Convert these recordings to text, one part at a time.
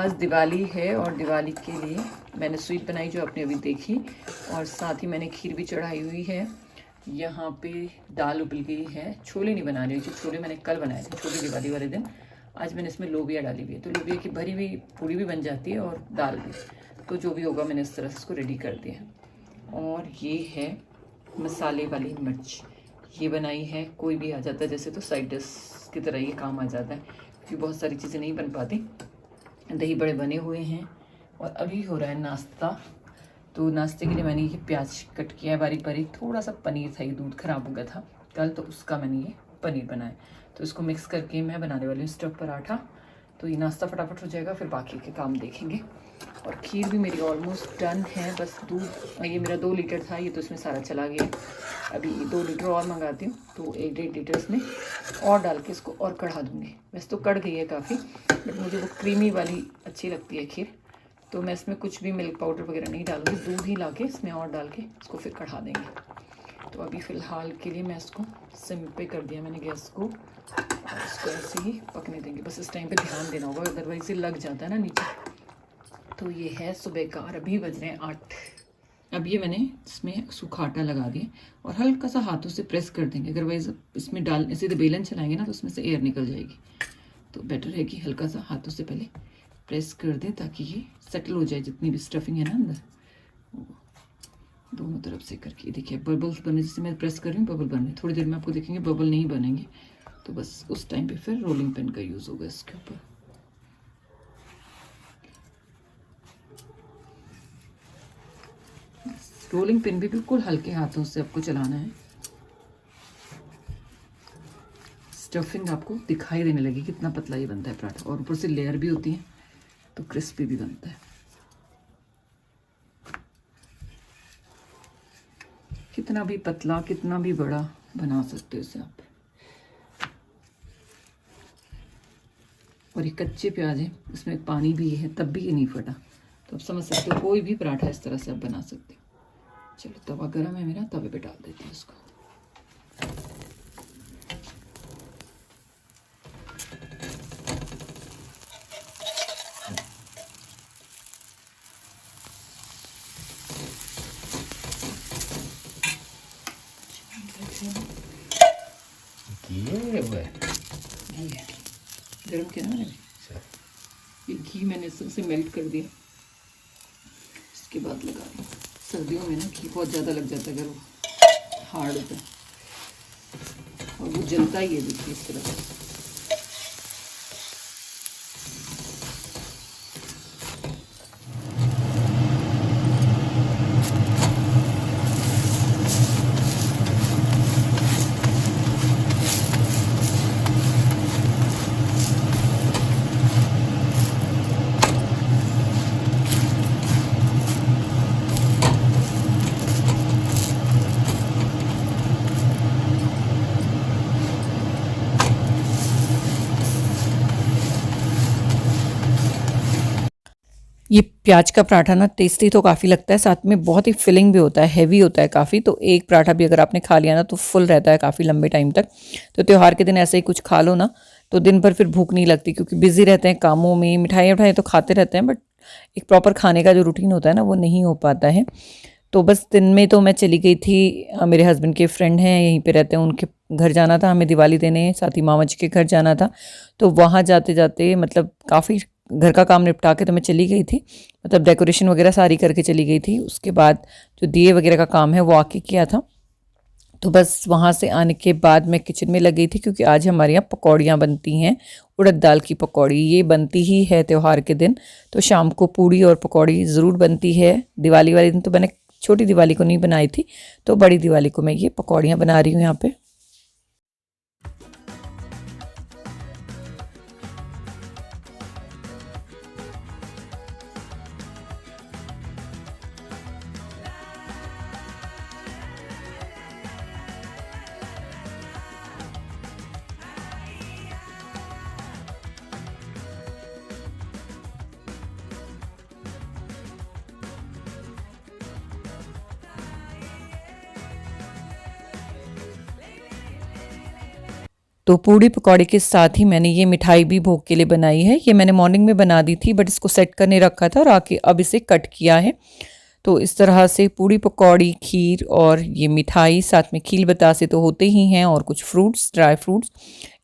आज दिवाली है और दिवाली के लिए मैंने स्वीट बनाई जो आपने अभी देखी, और साथ ही मैंने खीर भी चढ़ाई हुई है। यहाँ पे दाल उबल गई है। छोले नहीं बना रही हूँ, छोले मैंने कल बनाए थे, छोटी दिवाली वाले दिन। आज मैंने इसमें लोबिया डाली हुई है, तो लोबिया की भरी हुई पूड़ी भी बन जाती है और दाल भी। तो जो भी होगा मैंने इस तरह से इसको रेडी कर दिया। और ये है मसाले वाली मिर्च, ये बनाई है। कोई भी आ जाता है जैसे तो साइड डिश की तरह ये काम आ जाता है, क्योंकि बहुत सारी चीज़ें नहीं बन पाती। दही बड़े बने हुए हैं और अभी हो रहा है नाश्ता। तो नाश्ते के लिए मैंने ये प्याज कट किया है बारीक बारीक। थोड़ा सा पनीर था, ये दूध ख़राब हो गया था कल, तो उसका मैंने ये पनीर बनाया। तो इसको मिक्स करके मैं बनाने वाली हूँ स्टफ पराठा। तो ये नाश्ता फटाफट हो जाएगा, फिर बाकी के काम देखेंगे। और खीर भी मेरी ऑलमोस्ट डन है। बस दूध, ये मेरा 2 लीटर था, ये तो इसमें सारा चला गया। अभी 2 लीटर और मंगाती हूँ, तो 1-1.5 लीटर इसमें और डाल के इसको और कढ़ा दूँगी। वैसे तो कढ़ गई है काफ़ी, बट मुझे वो क्रीमी वाली अच्छी लगती है खीर। तो मैं इसमें कुछ भी मिल्क पाउडर वगैरह नहीं डालूँगी, दूध ही ला के इसमें और डाल के इसको फिर कढ़ा देंगे। तो अभी फ़िलहाल के लिए मैं इसको सिम पे कर दिया मैंने गैस को, और इसको ऐसे ही पकने देंगे। बस इस टाइम पे ध्यान देना होगा, अदरवाइज़ ये लग जाता है ना नीचे। तो ये है सुबह का, और अभी बज रहे हैं 8। अब ये मैंने इसमें सूखा आटा लगा दिया और हल्का सा हाथों से प्रेस कर देंगे। अदरवाइज़ इसमें डाल सीधे बेलन चलाएंगे ना तो उसमें से एयर निकल जाएगी। तो बेटर है कि हल्का सा हाथों से पहले प्रेस कर दें, ताकि ये सेटल हो जाए जितनी भी स्टफिंग है ना अंदर, दोनों तरफ से करके। देखिए बबल्स बने, जैसे मैं प्रेस कर रही हूँ बबल बन रहे। थोड़ी देर में आपको देखेंगे बबल नहीं बनेंगे, तो बस उस टाइम पे फिर रोलिंग पिन का यूज़ होगा इसके ऊपर। रोलिंग पिन भी बिल्कुल हल्के हाथों से आपको चलाना है। स्टफिंग आपको दिखाई देने लगी कितना पतला ये बनता है पराठा, और ऊपर से लेयर भी होती है तो क्रिस्पी भी बनता है। कितना भी पतला कितना भी बड़ा बना सकते हो इसे आप। और ये कच्चे प्याज है, इसमें पानी भी है, तब भी ये नहीं फटा। तो आप समझ सकते हो कोई भी पराठा इस तरह से आप बना सकते हो। चलो तवा गरम है मेरा, तवे पे डाल देती हूँ इसको। गरम किया ना मैंने, ये घी मैंने सबसे मेल्ट कर दिया, इसके बाद लगा दूँ। सर्दियों में ना घी बहुत ज़्यादा लग जाता है अगर वो हार्ड होता है, और वो जलता ही है। देखिए इस तरह से। ये प्याज का पराठा ना टेस्टी तो काफ़ी लगता है, साथ में बहुत ही फिलिंग भी होता है, हैवी होता है काफ़ी। तो एक पराठा भी अगर आपने खा लिया ना तो फुल रहता है काफ़ी लंबे टाइम तक। तो त्यौहार के दिन ऐसे ही कुछ खा लो ना तो दिन भर फिर भूख नहीं लगती, क्योंकि बिजी रहते हैं कामों में। मिठाई उठाई तो खाते रहते हैं, बट एक प्रॉपर खाने का जो रूटीन होता है ना वो नहीं हो पाता है। तो बस दिन में तो मैं चली गई थी, मेरे हस्बैंड के फ्रेंड हैं यहीं पे रहते हैं, उनके घर जाना था हमें दिवाली देने, साथ ही मामा जी के घर जाना था। तो वहाँ जाते जाते मतलब काफ़ी घर का काम निपटा के तो मैं चली गई थी, मतलब डेकोरेशन वगैरह सारी करके चली गई थी। उसके बाद जो दिए वगैरह का काम है वो आके किया था। तो बस वहाँ से आने के बाद मैं किचन में लग गई थी, क्योंकि आज हमारे यहाँ पकौड़ियाँ बनती हैं। उड़द दाल की पकौड़ी ये बनती ही है त्यौहार के दिन। तो शाम को पूड़ी और पकौड़ी ज़रूर बनती है। दिवाली वाले दिन तो मैंने छोटी दिवाली को नहीं बनाई थी, तो बड़ी दिवाली को मैं ये पकौड़ियाँ बना रही हूँ यहाँ पे। तो पूड़ी पकौड़े के साथ ही मैंने ये मिठाई भी भोग के लिए बनाई है। ये मैंने मॉर्निंग में बना दी थी, बट इसको सेट करने रखा था और आके अब इसे कट किया है। तो इस तरह से पूड़ी पकौड़ी, खीर और ये मिठाई, साथ में खील बतासे तो होते ही हैं, और कुछ फ्रूट्स, ड्राई फ्रूट्स,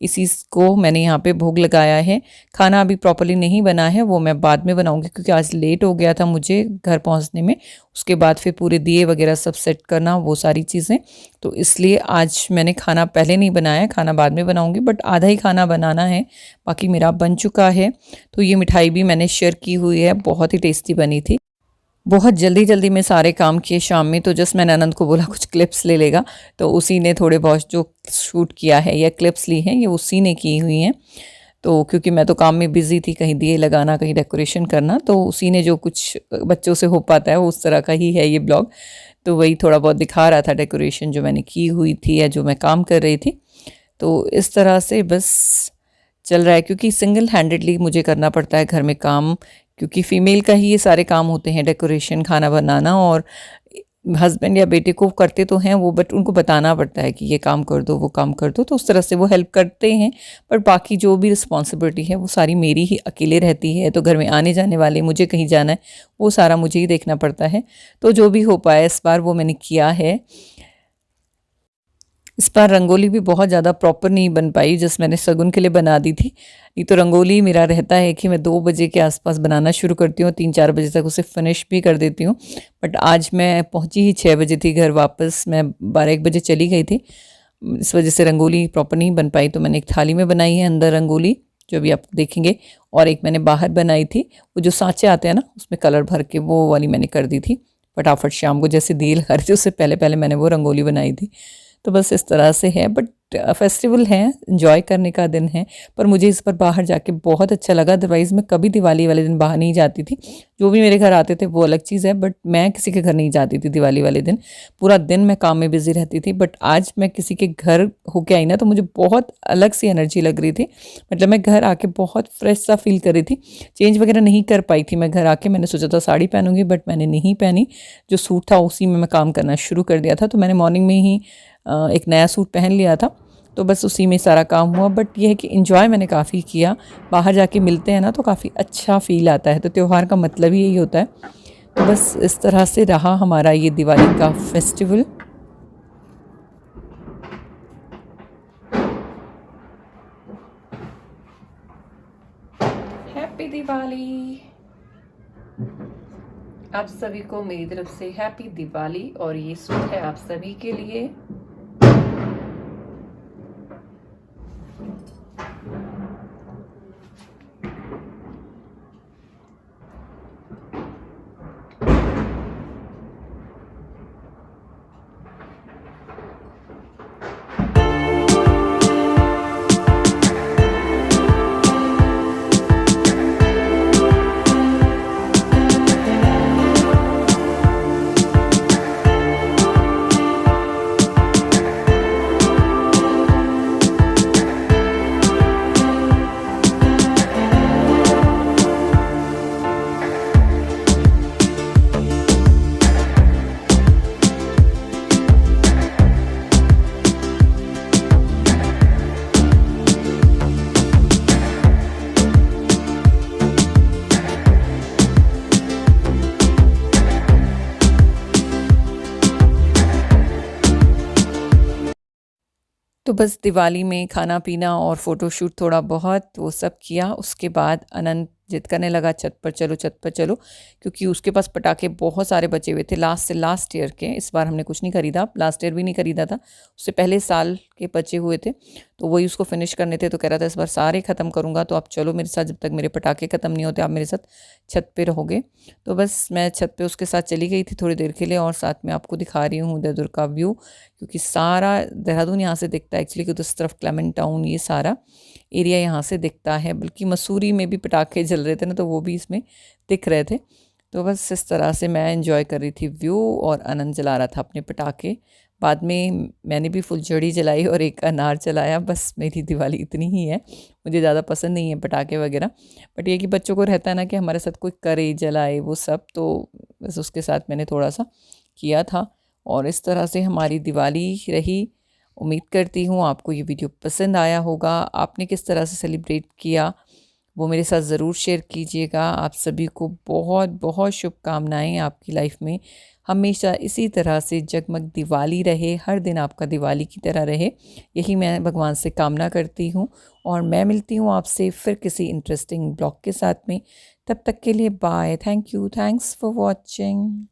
इसी को मैंने यहाँ पे भोग लगाया है। खाना अभी प्रॉपर्ली नहीं बना है, वो मैं बाद में बनाऊंगी क्योंकि आज लेट हो गया था मुझे घर पहुँचने में। उसके बाद फिर पूरे दिए वगैरह सब सेट करना, वो सारी चीज़ें, तो इसलिए आज मैंने खाना पहले नहीं बनाया, खाना बाद में बनाऊंगी, बट आधा ही खाना बनाना है, बाकी मेरा बन चुका है। तो ये मिठाई भी मैंने शेयर की हुई है, बहुत ही टेस्टी बनी थी। बहुत जल्दी जल्दी में सारे काम किए शाम में, तो जस्ट मैंने आनंद को बोला कुछ क्लिप्स ले लेगा, तो उसी ने थोड़े बहुत जो शूट किया है या क्लिप्स ली हैं, ये उसी ने की हुई हैं। तो क्योंकि मैं तो काम में बिज़ी थी, कहीं दिए लगाना, कहीं डेकोरेशन करना, तो उसी ने जो कुछ बच्चों से हो पाता है उस तरह का ही है ये ब्लॉग। तो वही थोड़ा बहुत दिखा रहा था डेकोरेशन जो मैंने की हुई थी या जो मैं काम कर रही थी। तो इस तरह से बस चल रहा है, क्योंकि सिंगल हैंडेडली मुझे करना पड़ता है घर में काम, क्योंकि फ़ीमेल का ही ये सारे काम होते हैं, डेकोरेशन, खाना बनाना, और हस्बैंड या बेटे को करते तो हैं वो, बट उनको बताना पड़ता है कि ये काम कर दो, वो काम कर दो, तो उस तरह से वो हेल्प करते हैं। पर बाकी जो भी रिस्पॉन्सिबिलिटी है वो सारी मेरी ही अकेले रहती है। तो घर में आने जाने वाले, मुझे कहीं जाना है, वो सारा मुझे ही देखना पड़ता है। तो जो भी हो पाया इस बार वो मैंने किया है। इस बार रंगोली भी बहुत ज़्यादा प्रॉपर नहीं बन पाई, जैसे मैंने शगुन के लिए बना दी थी। ये तो रंगोली मेरा रहता है कि मैं 2 बजे के आसपास बनाना शुरू करती हूँ, 3-4 बजे तक उसे फिनिश भी कर देती हूँ। बट आज मैं पहुँची ही 6 बजे थी घर वापस, मैं 12-1 बजे चली गई थी। इस वजह से रंगोली प्रॉपर नहीं बन पाई। तो मैंने एक थाली में बनाई है अंदर रंगोली, जो भी आप देखेंगे, और एक मैंने बाहर बनाई थी, वो जो सांचे आते हैं ना उसमें कलर भर के, वो वाली मैंने कर दी थी फटाफट। शाम को जैसे दिए लगा रही थी उससे पहले पहले मैंने वो रंगोली बनाई थी। तो बस इस तरह से है, बट फेस्टिवल है, एंजॉय करने का दिन है। पर मुझे इस पर बाहर जाके बहुत अच्छा लगा, अदरवाइज़ मैं कभी दिवाली वाले दिन बाहर नहीं जाती थी। जो भी मेरे घर आते थे वो अलग चीज़ है, बट मैं किसी के घर नहीं जाती थी दिवाली वाले दिन। पूरा दिन मैं काम में बिज़ी रहती थी, बट आज मैं किसी के घर होके आई ना, तो मुझे बहुत अलग सी एनर्जी लग रही थी। मतलब मैं घर आके बहुत फ्रेश सा फील कर रही थी। चेंज वगैरह नहीं कर पाई थी मैं घर आके, मैंने सोचा था साड़ी पहनूंगी, बट मैंने नहीं पहनी। जो सूट था उसी में मैं काम करना शुरू कर दिया था। तो मैंने मॉर्निंग में ही एक नया सूट पहन लिया था, तो बस उसी में सारा काम हुआ। बट ये है कि एंजॉय मैंने काफ़ी किया। बाहर जाके मिलते हैं ना तो काफ़ी अच्छा फील आता है। तो त्यौहार का मतलब ही यही होता है। तो बस इस तरह से रहा हमारा ये दिवाली का फेस्टिवल। हैप्पी दिवाली आप सभी को, मेरी तरफ से हैप्पी दिवाली। और ये सूट है आप सभी के लिए। तो बस दिवाली में खाना पीना और फ़ोटोशूट थोड़ा बहुत वो सब किया। उसके बाद अनंत जिद करने लगा छत पर चलो, छत पर चलो, क्योंकि उसके पास पटाखे बहुत सारे बचे हुए थे लास्ट ईयर के। इस बार हमने कुछ नहीं खरीदा, लास्ट ईयर भी नहीं खरीदा था, उससे पहले साल के बचे हुए थे, तो वही उसको फिनिश करने थे। तो कह रहा था इस बार सारे ख़त्म करूँगा, तो आप चलो मेरे साथ, जब तक मेरे पटाखे ख़त्म नहीं होते आप मेरे साथ छत पे रहोगे। तो बस मैं छत पे उसके साथ चली गई थी थोड़ी देर के लिए, और साथ में आपको दिखा रही हूँ उदयपुर का व्यू, क्योंकि सारा देहरादून यहाँ से दिखता है एक्चुअली, कि उस तरफ क्लेमेंट टाउन ये सारा एरिया यहाँ से दिखता है। बल्कि मसूरी में भी पटाखे जल रहे थे ना, तो वो भी इसमें दिख रहे थे। तो बस इस तरह से मैं एंजॉय कर रही थी व्यू, और आनंद जला रहा था अपने पटाखे। बाद में मैंने भी फुलझड़ी जलाई और एक अनार जलाया। बस मेरी दिवाली इतनी ही है, मुझे ज़्यादा पसंद नहीं है पटाखे वगैरह, बट ये कि बच्चों को रहता है ना कि हमारे साथ कोई करे, जलाए वो सब, तो बस उसके साथ मैंने थोड़ा सा किया था। और इस तरह से हमारी दिवाली रही। उम्मीद करती हूँ आपको ये वीडियो पसंद आया होगा। आपने किस तरह से सेलिब्रेट किया वो मेरे साथ ज़रूर शेयर कीजिएगा। आप सभी को बहुत बहुत शुभकामनाएँ, आपकी लाइफ में हमेशा इसी तरह से जगमग दिवाली रहे, हर दिन आपका दिवाली की तरह रहे, यही मैं भगवान से कामना करती हूँ। और मैं मिलती हूँ आपसे फिर किसी इंटरेस्टिंग ब्लॉग के साथ में। तब तक के लिए bye. Thank you. Thanks for watching.